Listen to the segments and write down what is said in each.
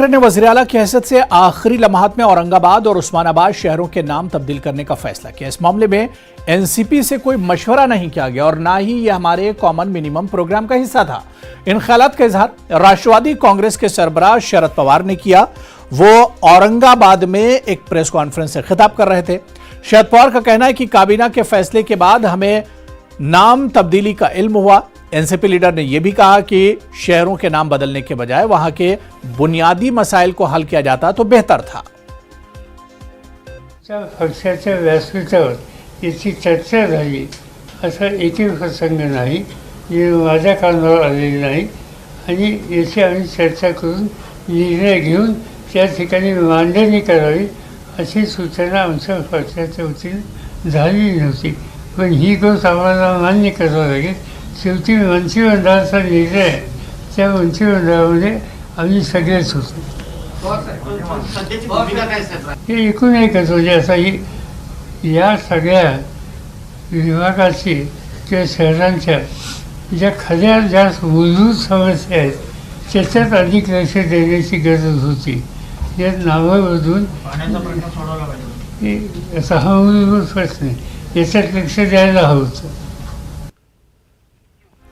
सकरे ने वज़ीर-ए-आला की हैसियत से आखिरी लम्हात में औरंगाबाद और उस्मानाबाद शहरों के नाम तब्दील करने का फैसला किया। इस मामले में एनसीपी से कोई मशवरा नहीं किया गया और ना ही यह हमारे कॉमन मिनिमम प्रोग्राम का हिस्सा था। इन ख्यालात का इजहार राष्ट्रवादी कांग्रेस के सरबराह शरद पवार ने किया। वो औरंगाबाद में एक प्रेस कॉन्फ्रेंस से खिताब कर रहे थे। शरद पवार का कहना है कि काबीना के फैसले के बाद हमें नाम तब्दीली का इल्म हुआ। एनसीपी लीडर ने यह भी कहा कि शहरों के नाम बदलने के बजाय वहां के बुनियादी मसाइल को हल किया जाता तो बेहतर था। पक्षाच्या व्यासपीठावर याची चर्चा झाली असा एकही प्रसंग नाही, जे माझ्या कानावर आलेली नाही आणि याची आम्ही चर्चा करून निर्णय घेऊन त्या ठिकाणी मांडणी करावी अशी सूचना आमच्या पक्षाच्या वतीने झालेली नव्हती। पण ही गोष्ट आम्हाला मान्य करावं लागेल। शेवटी मंत्रिमंडळाचा निर्णय, त्या मंत्रिमंडळामध्ये आम्ही सगळेच होतो। हे एकूण एकच म्हणजे असा ही या सगळ्या विभागाची किंवा शहरांच्या ज्या खऱ्या ज्या मूलभूत समस्या आहेत त्याच्यात अधिक लक्ष देण्याची गरज होती। यात नावं बदलून असा हा मूलभूत प्रश्न आहे, याच्यात लक्ष द्यायला हवं होतं।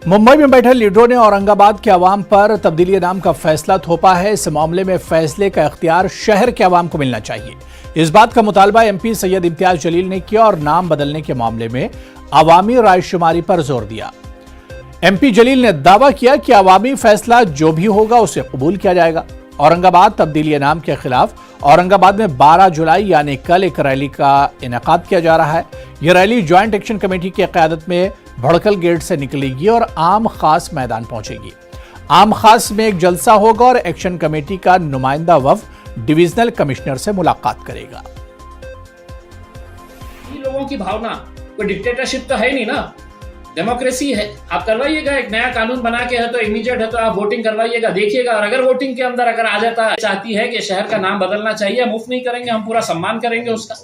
मुंबई में बैठे लीडरों ने औरंगाबाद के अवाम पर तब्दीली नाम का फैसला थोपा है। इस मामले में फैसले का इख्तियार शहर के अवाम को मिलना चाहिए। इस बात का मुतालबा एमपी सैयद इम्तियाज जलील ने किया और नाम बदलने के मामले में अवामी रायशुमारी पर जोर दिया। एमपी जलील ने दावा किया कि अवामी फैसला जो भी होगा उसे कबूल किया जाएगा। औरंगाबाद तब्दीली नाम के खिलाफ औरंगाबाद में 12 जुलाई यानी कल एक रैली का इनेकाद किया जा रहा है। यह रैली ज्वाइंट एक्शन कमेटी की क़यादत में भड़कल गेट से निकलेगी और आम खास मैदान पहुंचेगी। आम खास में एक जलसा होगा और एक्शन कमेटी का नुमाइंदा वफ़द डिविजनल कमिश्नर से मुलाकात करेगा। लोगों की भावना, कोई डिक्टेटरशिप तो है नहीं ना, डेमोक्रेसी है। आप करवाइएगा, एक नया कानून बना के है तो इमीडिएट है तो आप वोटिंग करवाइएगा, देखिएगा। और अगर वोटिंग के अंदर अगर आ जाता है, चाहती है कि शहर का नाम बदलना चाहिए, मुफ्त नहीं करेंगे, हम पूरा सम्मान करेंगे उसका।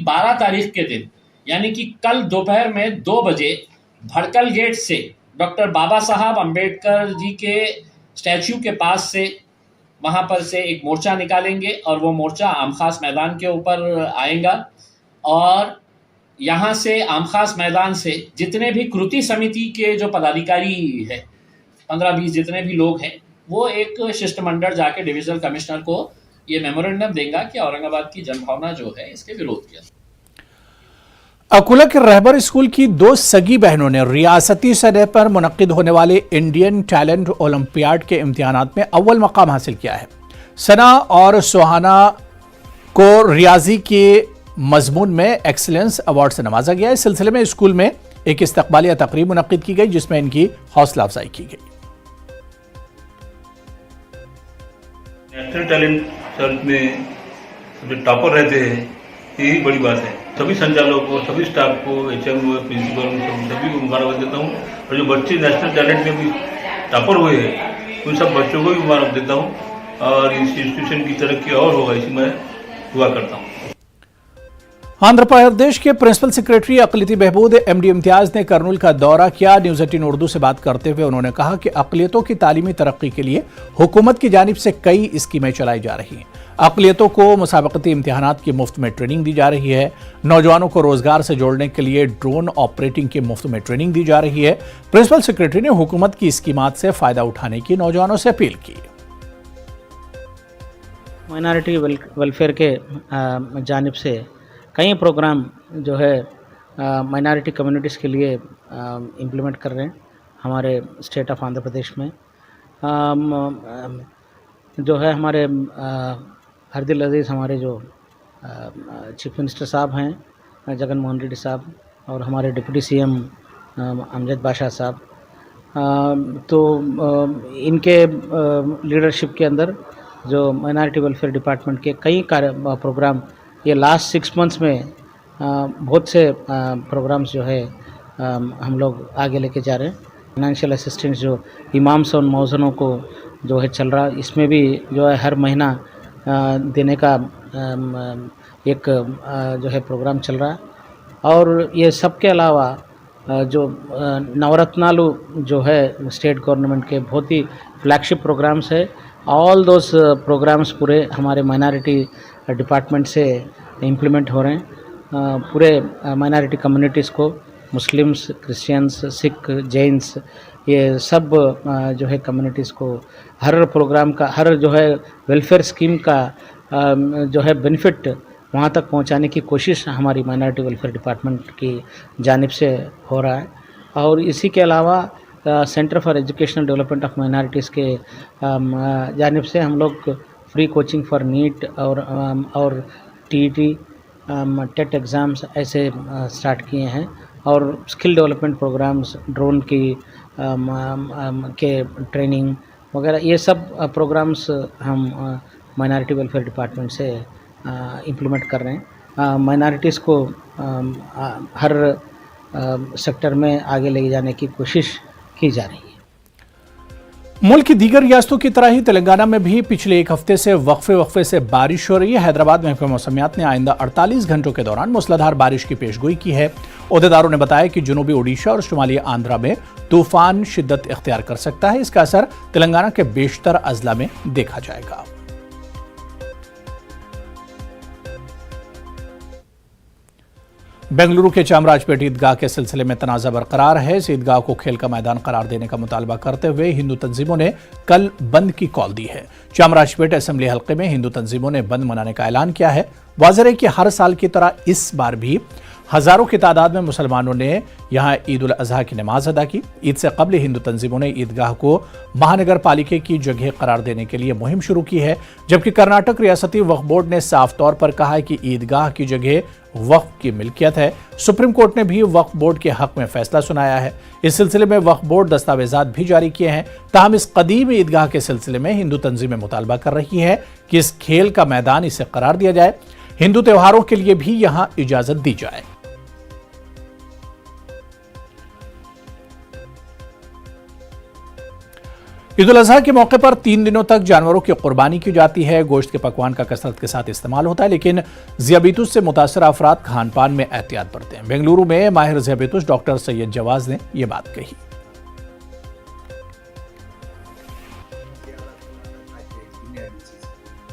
12 तारीख के दिन यानी कि कल दोपहर में 2 बजे भड़कल गेट से डॉक्टर बाबा साहब अम्बेडकर जी के स्टैच्यू के पास से वहाँ पर से एक मोर्चा निकालेंगे और वो मोर्चा आम खास मैदान के ऊपर आएगा। और यहाँ से आम खास मैदान से जितने भी कृति समिति के जो पदाधिकारी है 15-20 जितने भी लोग हैं, वो एक शिष्टमंडल जाके डिविजनल कमिश्नर को ये मेमोरेंडम देगा कि औरंगाबाद की जनभावना जो है इसके विरोध किया। अकोला के रहबर स्कूल की 2 सगी बहनों ने रियासती सतह पर मुनक्किद होने वाले इंडियन टैलेंट ओलंपियाड के इम्तिहानात में अव्वल मकाम हासिल किया है। सना और सुहाना को रियाजी के मजमून में एक्सीलेंस अवार्ड से नवाजा गया। इस सिलसिले में स्कूल में एक इस्तकबालिया तकरीब मुनक्किद की गई जिसमें इनकी हौसला अफजाई की गई। नेशनल टैलेंट सर्च में जो टॉपर रहते हैं, यही बड़ी बात है। सभी संचालकों, सभी स्टाफ को, एचएम, प्रिंसिपल, सभी को मुबारकबाद देता हूँ। और जो बच्चे नेशनल टैलेंट में भी टॉपर हुए हैं, उन सब बच्चों को भी मुबारक देता हूँ। और इस इंस्टीट्यूशन की तरक्की और होगा, इसी मैं दुआ करता हूँ। आंध्र प्रदेश के प्रिंसिपल सेक्रेटरी अकलियती बहबूद एमडी इम्तियाज ने करनूल का दौरा किया। न्यूज़ 18 उर्दू से बात करते हुए उन्होंने कहा कि अकलियतों की तालीमी तरक्की के लिए हुकूमत की जानिब से कई स्कीमें चलाई जा रही हैं। अकलियतों को मुसाबकती इम्तिहानात की मुफ्त में ट्रेनिंग दी जा रही है। नौजवानों को रोजगार से जोड़ने के लिए ड्रोन ऑपरेटिंग की मुफ्त में ट्रेनिंग दी जा रही है। प्रिंसिपल सेक्रेटरी ने हुकूमत की स्कीमात से फायदा उठाने की नौजवानों से अपील की। माइनॉरिटी वेलफेयर के जानिब से कई प्रोग्राम जो है माइनॉरिटी कम्युनिटीज़ के लिए इम्प्लीमेंट कर रहे हैं हमारे स्टेट ऑफ आंध्र प्रदेश में। जो है हमारे हरदिल अजीज़ हमारे जो चीफ मिनिस्टर साहब हैं जगन मोहन रेड्डी साहब और हमारे डिप्टी सीएम अमजद बादशाह साहब, तो इनके लीडरशिप के अंदर जो माइनॉरिटी वेलफेयर डिपार्टमेंट के कई प्रोग्राम ये लास्ट 6 मंथ्स में बहुत से प्रोग्राम्स जो है हम लोग आगे लेके जा रहे हैं। फाइनेंशियल असिस्टेंस जो इमाम्स और मौज़नों को जो है चल रहा, इसमें भी जो है हर महीना देने का एक जो है प्रोग्राम चल रहा है। और ये सब के अलावा जो नवरत्नालु जो है स्टेट गवर्नमेंट के बहुत ही फ्लैगशिप प्रोग्राम्स है, ऑल दोस प्रोग्राम्स पूरे हमारे माइनॉरिटी डिपार्टमेंट से इम्प्लीमेंट हो रहे हैं। पूरे माइनॉरिटी कम्युनिटीज़ को, मुस्लिम्स, क्रिश्चियंस, सिख, जैन्स, ये सब जो है कम्युनिटीज़ को हर प्रोग्राम का, हर जो है वेलफेयर स्कीम का जो है बेनिफिट वहाँ तक पहुँचाने की कोशिश हमारी माइनॉरिटी वेलफेयर डिपार्टमेंट की जानिब से हो रहा है। और इसी के अलावा centre for educational development of minorities के जानिब से हम लोग फ्री कोचिंग फॉर नीट और टीईटी, टेट एग्ज़ाम्स ऐसे स्टार्ट किए हैं। और स्किल डेवलपमेंट प्रोग्राम्स, ड्रोन की के ट्रेनिंग वगैरह, ये सब प्रोग्राम्स हम माइनॉरिटी वेलफेयर डिपार्टमेंट से इम्प्लीमेंट कर रहे हैं। माइनॉरिटीज़ को हर सेक्टर में आगे ले जाने की कोशिश की जा रही है। मुल्क की दीगर रियासतों की तरह ही तेलंगाना में भी पिछले एक हफ्ते से वक्फे से बारिश हो रही है। हैदराबाद महकमा मौसमियात ने आइंदा 48 घंटों के दौरान मूसलाधार बारिश की पेशगोई की है। ओहदेदारों ने बताया कि जुनूबी ओडिशा और शुमाली आंध्रा में तूफान शिद्दत इख्तियार कर सकता है। इसका असर तेलंगाना के बेशतर अजला में देखा जाएगा। बेंगलुरु के चामराजपेट ईदगाह के सिलसिले में तनाज़ा बरकरार है। इस ईदगाह को खेल का मैदान करार देने का मुतालबा करते हुए हिंदू तंजीमों ने कल बंद की कॉल दी है। चामराजपेट असेंबली हल्के में हिंदू तंजीमों ने बंद मनाने का ऐलान किया है। वाज़ेह है कि हर साल की तरह इस बार भी हजारों की तादाद में मुसलमानों ने यहां ईद उल अजहा की नमाज अदा की। ईद से कबल हिंदू तंजीमों ने ईदगाह को महानगर पालिका की जगह करार देने के लिए मुहिम शुरू की है, जबकि कर्नाटक रियासती वक्फ बोर्ड ने साफ तौर पर कहा है कि ईदगाह की जगह वक्फ की मिल्कियत है। सुप्रीम कोर्ट ने भी वक्फ बोर्ड के हक में फैसला सुनाया है। इस सिलसिले में वक्फ बोर्ड दस्तावेजात भी जारी किए हैं। ताहम इस कदीम ईदगाह के सिलसिले में हिंदू तंजीमें मुतालबा कर रही हैं कि इस खेल का मैदान इसे करार दिया जाए, हिंदू त्योहारों के लिए भी यहां इजाजत दी जाए। ईद उल अजहा के मौके पर 3 दिनों तक जानवरों की कुर्बानी की जाती है। गोश्त के पकवान का कसरत के साथ इस्तेमाल होता है, लेकिन ज़ियाबीतुस से मुतासर अफराद खान पान में एहतियात बरतें हैं। बेंगलुरु में माहिर ज़ियाबीतुस डॉक्टर सैयद जवाज ने यह बात कही।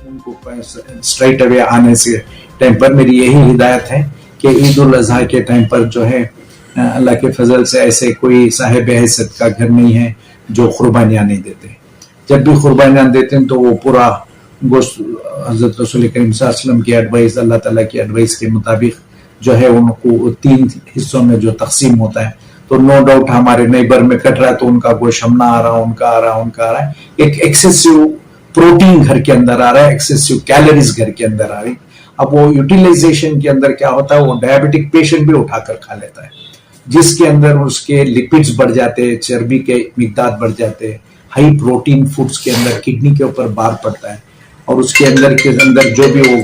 उनको स्ट्राइट अवे आने से टाइम पर मेरी यही हिदायत है कि ईद उल अजहा के टाइम पर जो है अल्लाह के फजल से ऐसे कोई साहिब हैसियत का घर नहीं है जो कुर्बानियां नहीं देते। जब भी कुर्बानियां देते हैं तो वो पूरा गोश्त हजरत रसूल करीम सल्लल्लाहु अलैहि वसल्लम की एडवाइस, अल्लाह ताला की एडवाइस के मुताबिक जो है उनको 3 हिस्सों में जो तकसीम होता है। तो नो डाउट हमारे नेबर में कट रहा है तो उनका गोश्त हम ना आ रहा, उनका आ रहा है। एक एक्सेसिव प्रोटीन घर के अंदर आ रहा है, एक्सेसिव कैलोरीज घर के अंदर आ रही। अब वो यूटिलाइजेशन के अंदर क्या होता है, वो डायबिटिक पेशेंट भी उठाकर खा लेता है, जिसके अंदर उसके लिपिड्स बढ़ जाते हैं, चर्बी के मिकदार बढ़ जाते हैं। हाई प्रोटीन फूड्स के अंदर किडनी के ऊपर बार पड़ता है और उसके अंदर जो भी वो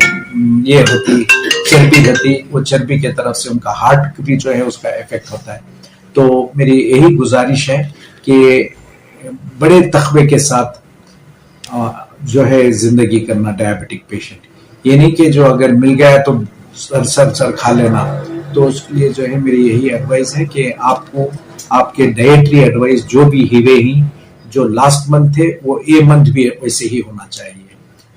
ये होती चर्बी होती, वो चर्बी के तरफ से उनका हार्ट भी जो है उसका इफेक्ट होता है। तो मेरी यही गुजारिश है कि बड़े तखबे के साथ जो है जिंदगी करना डायबिटिक पेशेंट, ये नहीं कि जो अगर मिल गया तो सर खा लेना। तो उसके लिए जो है मेरी यही एडवाइस है कि आपको आपके डाइटरी एडवाइस जो भी हिवे ही जो लास्ट मंथ थे वो ए मंथ भी वैसे ही होना चाहिए।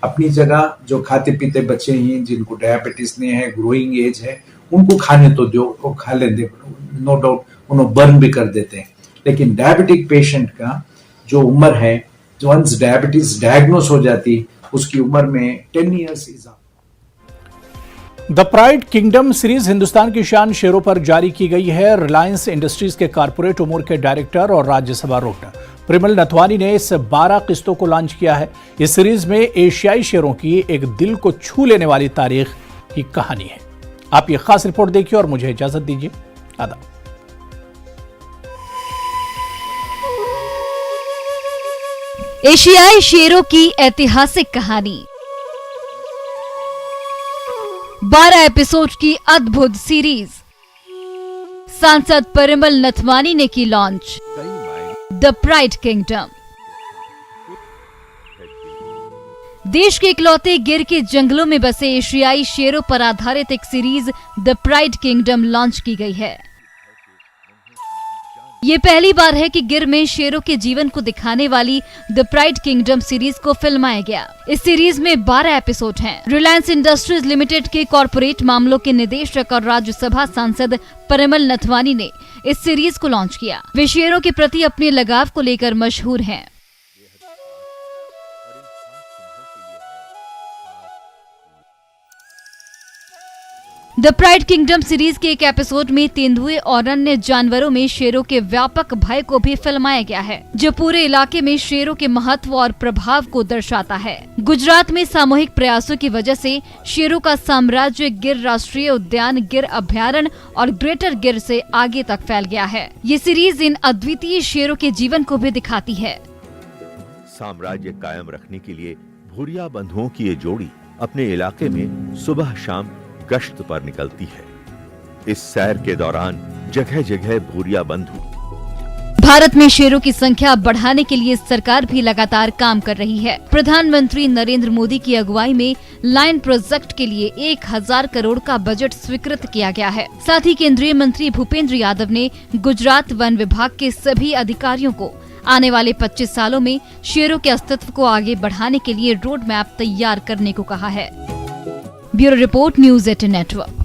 अपनी जगह जो खाते पीते बच्चे हैं जिनको डायबिटीज नहीं है, ग्रोइंग एज है, उनको खाने तो दो, वो खा लेते, नो डाउट उन्हें बर्न भी कर देते हैं। लेकिन डायबिटिक पेशेंट का जो उम्र है, जो वंस डायबिटीज डायग्नोस हो जाती उसकी उम्र में 10 ईयर्स इजाफा। The pride kingdom series Hindustan की शान शेरों पर जारी की गई है। रिलायंस इंडस्ट्रीज के कारपोरेट उमूर के डायरेक्टर और राज्यसभा रुकन प्रिमल नथवानी ने इस 12 किस्तों को लॉन्च किया है। इस सीरीज में एशियाई शेरों की एक दिल को छू लेने वाली तारीख की कहानी है। आप ये खास रिपोर्ट देखिए और मुझे इजाजत दीजिए। आदाब। एशियाई शेरों की ऐतिहासिक कहानी, 12 एपिसोड की अद्भुत सीरीज, सांसद परिमल नथवानी ने की लॉन्च। द प्राइड किंगडम, देश के इकलौते गिर के जंगलों में बसे एशियाई शेरों पर आधारित एक series the pride kingdom launch की गई है। ये पहली बार है कि गिर में शेरों के जीवन को दिखाने वाली द प्राइड किंगडम सीरीज को फिल्माया गया। इस सीरीज में 12 एपिसोड हैं। रिलायंस इंडस्ट्रीज लिमिटेड के कॉर्पोरेट मामलों के निदेशक और राज्यसभा सांसद परिमल नथवानी ने इस सीरीज को लॉन्च किया। वे शेरों के प्रति अपने लगाव को लेकर मशहूर हैं। द प्राइड किंगडम सीरीज के एक एपिसोड में तेंदुए और अन्य जानवरों में शेरों के व्यापक भय को भी फिल्माया गया है, जो पूरे इलाके में शेरों के महत्व और प्रभाव को दर्शाता है। गुजरात में सामूहिक प्रयासों की वजह से शेरों का साम्राज्य गिर राष्ट्रीय उद्यान, गिर अभयारण्य और ग्रेटर गिर से आगे तक फैल गया है। ये सीरीज इन अद्वितीय शेरों के जीवन को भी दिखाती है। साम्राज्य कायम रखने के लिए भूरिया बंधुओं की ये जोड़ी अपने इलाके में सुबह शाम गश्त पर निकलती है। इस सैर के दौरान जगह जगह भूरिया बंधु। भारत में शेरों की संख्या बढ़ाने के लिए सरकार भी लगातार काम कर रही है। प्रधानमंत्री नरेंद्र मोदी की अगुवाई में लायन प्रोजेक्ट के लिए 1000 करोड़ का बजट स्वीकृत किया गया है। साथ ही केंद्रीय मंत्री भूपेंद्र यादव ने गुजरात वन विभाग के सभी अधिकारियों को आने वाले 25 सालों में शेरों के अस्तित्व को आगे बढ़ाने के लिए रोड मैप तैयार करने को कहा है। Bureau report, news 18 network.